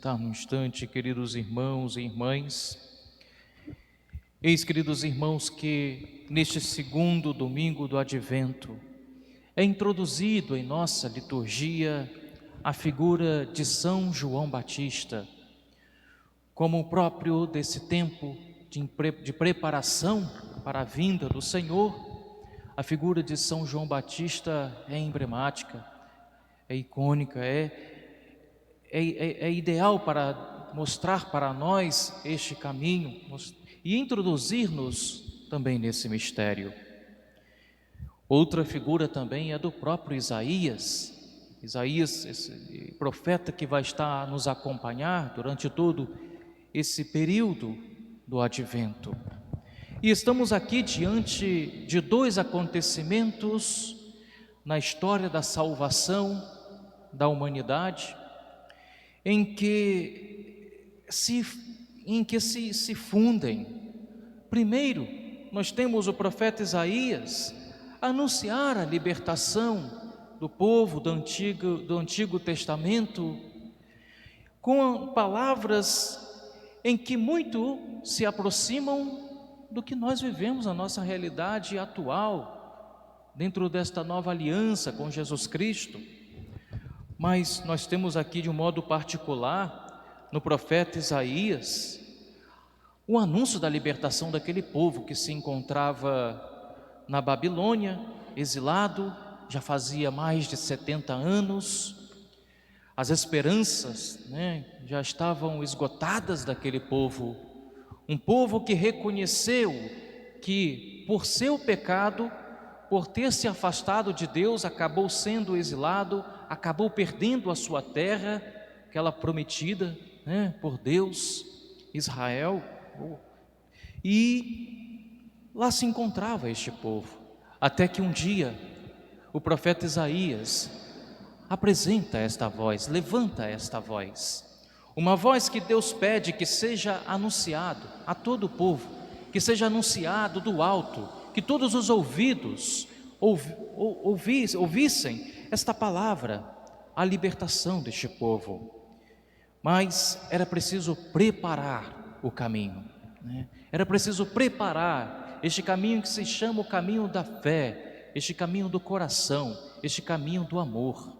sentar num instante, queridos irmãos e irmãs. Eis, queridos irmãos, que neste segundo domingo do Advento é introduzido em nossa liturgia a figura de São João Batista, como o próprio desse tempo de preparação para a vinda do Senhor. A figura de São João Batista é emblemática, é icônica, é ideal para mostrar para nós este caminho e introduzir-nos também nesse mistério. Outra figura também é do próprio Isaías. Isaías, esse profeta que vai estar a nos acompanhar durante todo esse período do Advento. E estamos aqui diante de dois acontecimentos na história da salvação da humanidade, em que se fundem. Primeiro, nós temos o profeta Isaías anunciar a libertação do povo do Antigo Testamento, com palavras em que muito se aproximam do que nós vivemos na nossa realidade atual, dentro desta nova aliança com Jesus Cristo. Mas nós temos aqui de um modo particular, no profeta Isaías, o anúncio da libertação daquele povo que se encontrava na Babilônia, exilado, já fazia mais de 70 anos. As esperanças, já estavam esgotadas daquele povo. Um povo que reconheceu que por seu pecado, por ter se afastado de Deus, acabou sendo exilado, acabou perdendo a sua terra, aquela prometida por Deus, Israel. E lá se encontrava este povo, até que um dia o profeta Isaías apresenta esta voz, levanta esta voz, uma voz que Deus pede que seja anunciado a todo o povo, que seja anunciado do alto, que todos os ouvidos ouvissem esta palavra, a libertação deste povo. Mas era preciso preparar o caminho, Era preciso preparar este caminho que se chama o caminho da fé, este caminho do coração, este caminho do amor.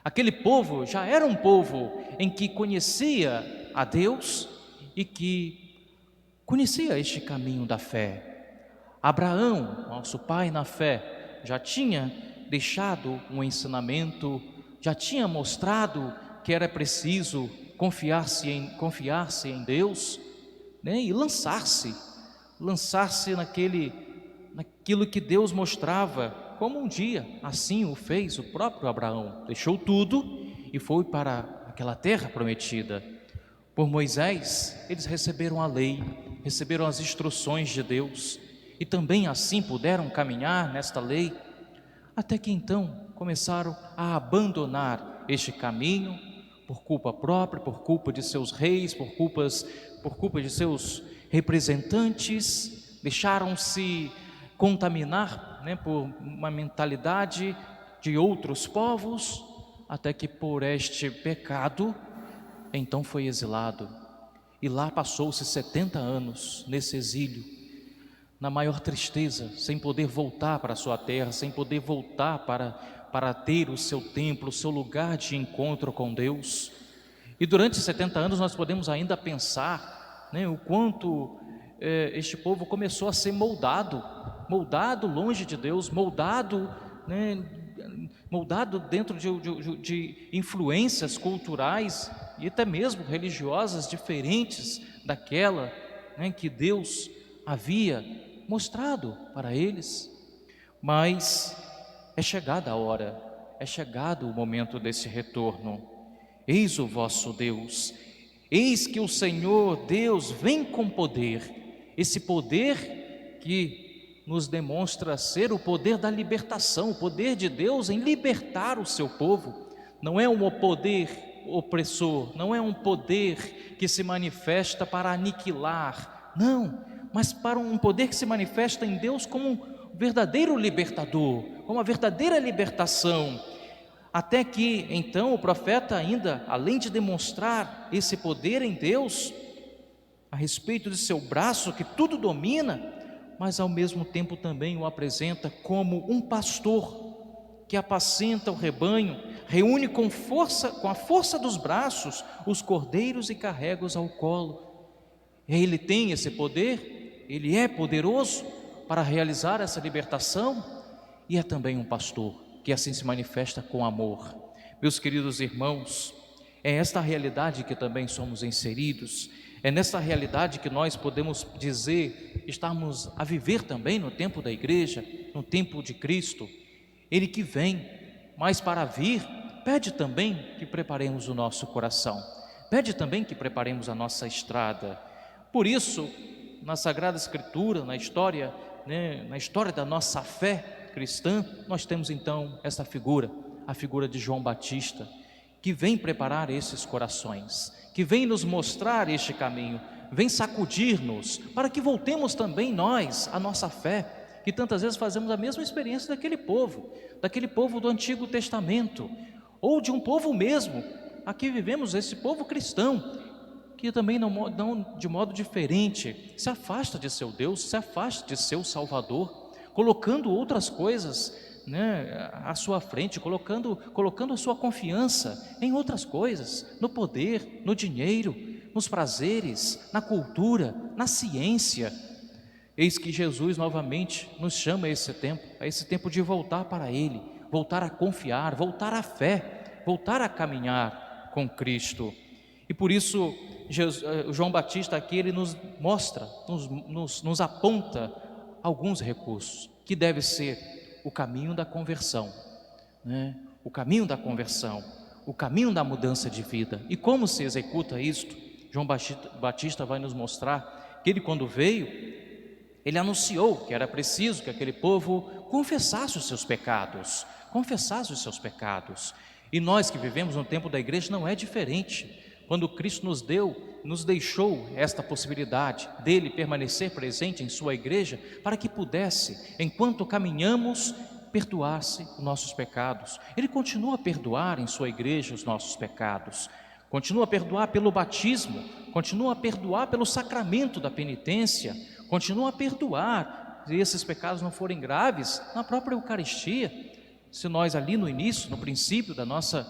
Aquele povo já era um povo em que conhecia a Deus e que conhecia este caminho da fé. Abraão, nosso pai na fé, já tinha deixado um ensinamento, já tinha mostrado que era preciso confiar-se em Deus, e lançar-se naquilo que Deus mostrava, como um dia assim o fez o próprio Abraão. Deixou tudo e foi para aquela terra prometida. Por Moisés, eles receberam a lei, receberam as instruções de Deus e também assim puderam caminhar nesta lei, até que então começaram a abandonar este caminho por culpa própria, por culpa de seus reis, por culpa de seus representantes, deixaram-se contaminar por uma mentalidade de outros povos, até que por este pecado, então foi exilado. E lá passou-se 70 anos nesse exílio, na maior tristeza, sem poder voltar para a sua terra, sem poder voltar para ter o seu templo, o seu lugar de encontro com Deus. E durante 70 anos nós podemos ainda pensar o quanto este povo começou a ser moldado longe de Deus, moldado dentro de influências culturais e até mesmo religiosas diferentes daquela que Deus havia mostrado para eles. Mas é chegada a hora, é chegado o momento desse retorno. Eis o vosso Deus, eis que o Senhor Deus vem com poder, esse poder que nos demonstra ser o poder da libertação, o poder de Deus em libertar o seu povo. Não é um poder opressor, não é um poder que se manifesta para aniquilar, não, mas para um poder que se manifesta em Deus como um verdadeiro libertador, como uma verdadeira libertação. até que então o profeta ainda, além de demonstrar esse poder em Deus, a respeito de seu braço que tudo domina, mas ao mesmo tempo também o apresenta como um pastor que apacenta o rebanho, reúne com a força dos braços os cordeiros e carrega-os ao colo. Ele tem esse poder, ele é poderoso para realizar essa libertação e é também um pastor que assim se manifesta com amor. Meus queridos irmãos, é esta realidade que também somos inseridos, é nesta realidade que nós podemos dizer estarmos a viver também no tempo da igreja, no tempo de Cristo. Ele que vem, mas para vir, pede também que preparemos o nosso coração, pede também que preparemos a nossa estrada. Por isso, na Sagrada Escritura, na história da nossa fé cristã, nós temos então essa figura, a figura de João Batista, que vem preparar esses corações, que vem nos mostrar este caminho, vem sacudir-nos, para que voltemos também nós à nossa fé, que tantas vezes fazemos a mesma experiência daquele povo do Antigo Testamento, ou de um povo mesmo, aqui vivemos esse povo cristão, que também não de modo diferente, se afasta de seu Deus, se afasta de seu Salvador, colocando outras coisas à sua frente, colocando a sua confiança em outras coisas, no poder, no dinheiro, nos prazeres, na cultura, na ciência. Eis que Jesus novamente nos chama a esse tempo de voltar para Ele, voltar a confiar, voltar à fé, voltar a caminhar com Cristo. E por isso João Batista aqui ele nos mostra, nos aponta alguns recursos, que deve ser o caminho da conversão, o caminho da conversão, o caminho da mudança de vida. E como se executa isto? João Batista vai nos mostrar que ele, quando veio, ele anunciou que era preciso que aquele povo confessasse os seus pecados, e nós que vivemos no tempo da igreja não é diferente. Quando Cristo nos deixou esta possibilidade dele permanecer presente em sua igreja, para que pudesse, enquanto caminhamos, perdoar-se os nossos pecados. Ele continua a perdoar em sua igreja os nossos pecados, continua a perdoar pelo batismo, continua a perdoar pelo sacramento da penitência, continua a perdoar, se esses pecados não forem graves, na própria Eucaristia. Se nós ali no início, no princípio da nossa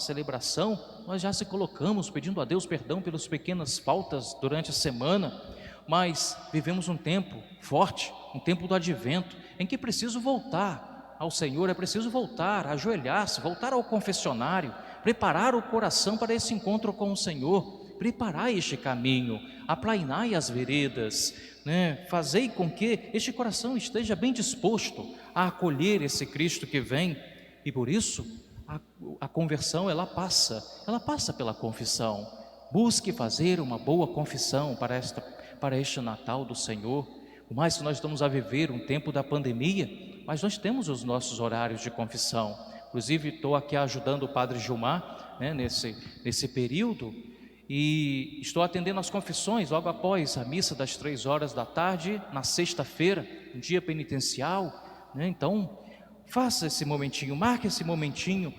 celebração, nós já se colocamos pedindo a Deus perdão pelas pequenas faltas durante a semana, mas vivemos um tempo forte, um tempo do advento, em que é preciso voltar ao Senhor, é preciso voltar, ajoelhar-se, voltar ao confessionário, preparar o coração para esse encontro com o Senhor, preparar este caminho, aplainai as veredas, fazei com que este coração esteja bem disposto a acolher esse Cristo que vem. E por isso a conversão ela passa pela confissão. Busque fazer uma boa confissão para este Natal do Senhor. Por mais que nós estamos a viver um tempo da pandemia, mas nós temos os nossos horários de confissão. Inclusive estou aqui ajudando o Padre Gilmar nesse período, e estou atendendo as confissões logo após a missa das 3 horas da tarde, na sexta-feira, um dia penitencial, Então faça esse momentinho, marque esse momentinho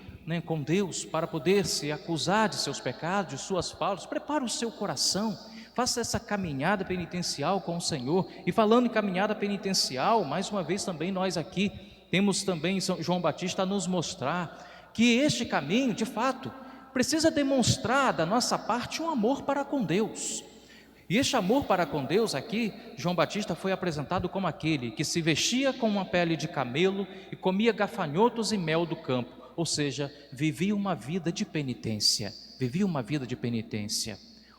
com Deus, para poder se acusar de seus pecados, de suas faltas. Prepare o seu coração, faça essa caminhada penitencial com o Senhor. E falando em caminhada penitencial, mais uma vez também nós aqui temos também São João Batista a nos mostrar que este caminho, de fato, precisa demonstrar da nossa parte um amor para com Deus. E este amor para com Deus aqui, João Batista foi apresentado como aquele que se vestia com uma pele de camelo e comia gafanhotos e mel do campo, ou seja, vivia uma vida de penitência,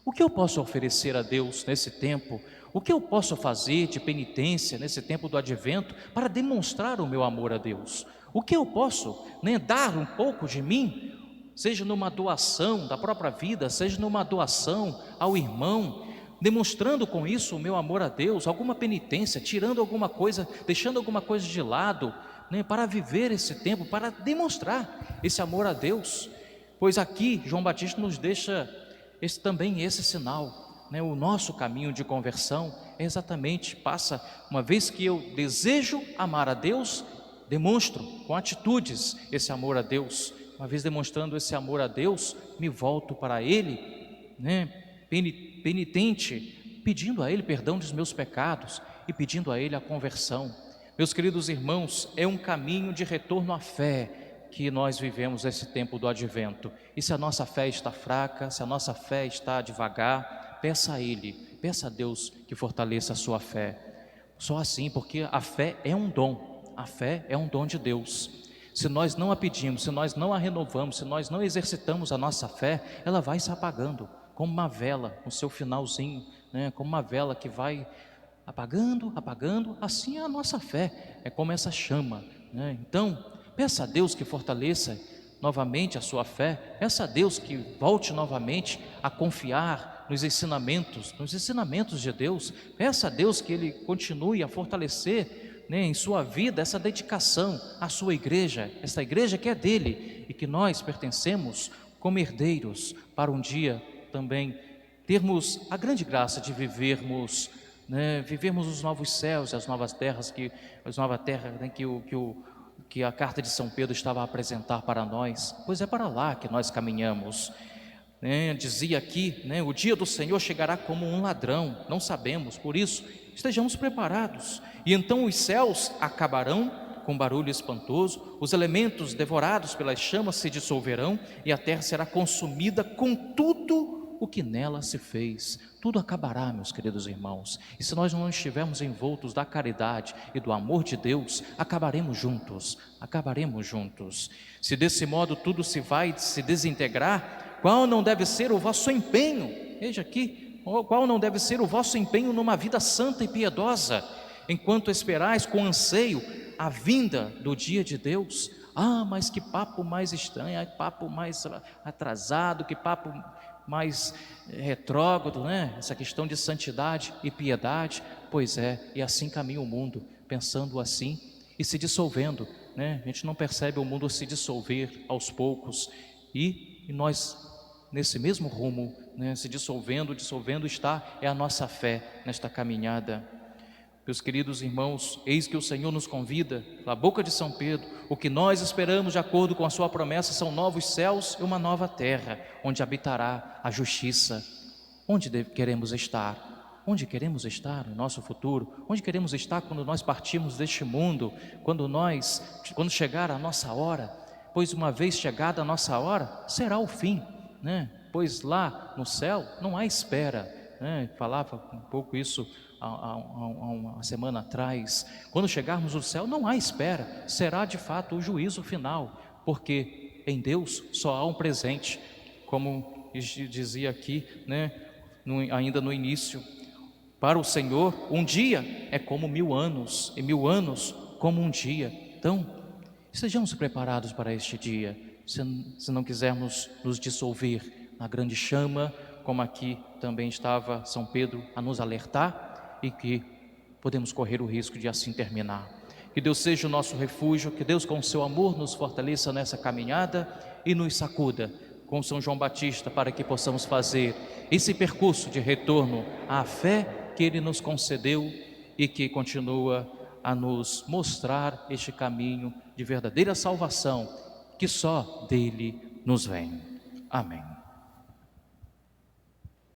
O que eu posso oferecer a Deus nesse tempo? O que eu posso fazer de penitência nesse tempo do advento para demonstrar o meu amor a Deus? O que eu posso dar um pouco de mim, seja numa doação da própria vida, seja numa doação ao irmão, demonstrando com isso o meu amor a Deus, alguma penitência, tirando alguma coisa, deixando alguma coisa de lado, para viver esse tempo, para demonstrar esse amor a Deus. Pois aqui João Batista nos deixa esse sinal, o nosso caminho de conversão é exatamente, uma vez que eu desejo amar a Deus, demonstro com atitudes esse amor a Deus. Uma vez demonstrando esse amor a Deus, me volto para Ele, né, penitente, pedindo a Ele perdão dos meus pecados e pedindo a Ele a conversão. Meus queridos irmãos, é um caminho de retorno à fé que nós vivemos nesse tempo do advento. E se a nossa fé está fraca, se a nossa fé está devagar, peça a Ele, peça a Deus que fortaleça a sua fé. Só assim, porque a fé é um dom, a fé é um dom de Deus. Se nós não a pedimos, se nós não a renovamos, se nós não exercitamos a nossa fé, ela vai se apagando, como uma vela no seu finalzinho, né? Como uma vela que vai apagando, apagando. Assim é a nossa fé, é como essa chama, né? Então, peça a Deus que fortaleça novamente a sua fé, peça a Deus que volte novamente a confiar nos ensinamentos de Deus. Peça a Deus que Ele continue a fortalecer, né, em sua vida essa dedicação à sua igreja, essa igreja que é dele e que nós pertencemos como herdeiros, para um dia também termos a grande graça de vivermos, né, vivermos os novos céus e as novas terras, as novas terras, né, que a carta de São Pedro estava a apresentar para nós, pois é para lá que nós caminhamos. Dizia aqui, né, o dia do Senhor chegará como um ladrão, não sabemos, por isso estejamos preparados. E então os céus acabarão com barulho espantoso, os elementos devorados pelas chamas se dissolverão e a terra será consumida com tudo o que nela se fez. Tudo acabará, meus queridos irmãos, e se nós não estivermos envoltos da caridade e do amor de Deus, acabaremos juntos. Se desse modo tudo se vai se desintegrar, qual não deve ser o vosso empenho? Veja aqui, qual não deve ser o vosso empenho numa vida santa e piedosa, enquanto esperais com anseio a vinda do dia de Deus? Ah, mas que papo mais estranho, que papo mais atrasado, que papo mais retrógrado, né? Essa questão de santidade e piedade. Pois é, e assim caminha o mundo, pensando assim e se dissolvendo, né? A gente não percebe o mundo se dissolver aos poucos, e nós nesse mesmo rumo, né? Se dissolvendo está é a nossa fé nesta caminhada. Meus queridos irmãos, eis que o Senhor nos convida, pela boca de São Pedro. O que nós esperamos de acordo com a sua promessa são novos céus e uma nova terra, onde habitará a justiça. Onde queremos estar? Onde queremos estar no nosso futuro? Onde queremos estar quando nós partirmos deste mundo? Quando chegar a nossa hora? Pois uma vez chegada a nossa hora, será o fim, né? Pois lá no céu não há espera, né? Falava um pouco isso há uma semana atrás. Quando chegarmos no céu não há espera, será de fato o juízo final, porque em Deus só há um presente, como dizia aqui, né, ainda no início. Para o Senhor um dia é como 1000 anos, e 1000 anos como um dia. Então estejamos preparados para este dia, se não quisermos nos dissolver na grande chama, como aqui também estava São Pedro a nos alertar, e que podemos correr o risco de assim terminar. Que Deus seja o nosso refúgio, que Deus com o seu amor nos fortaleça nessa caminhada e nos sacuda com São João Batista, para que possamos fazer esse percurso de retorno à fé que Ele nos concedeu e que continua a nos mostrar este caminho de verdadeira salvação que só dele nos vem. Amém.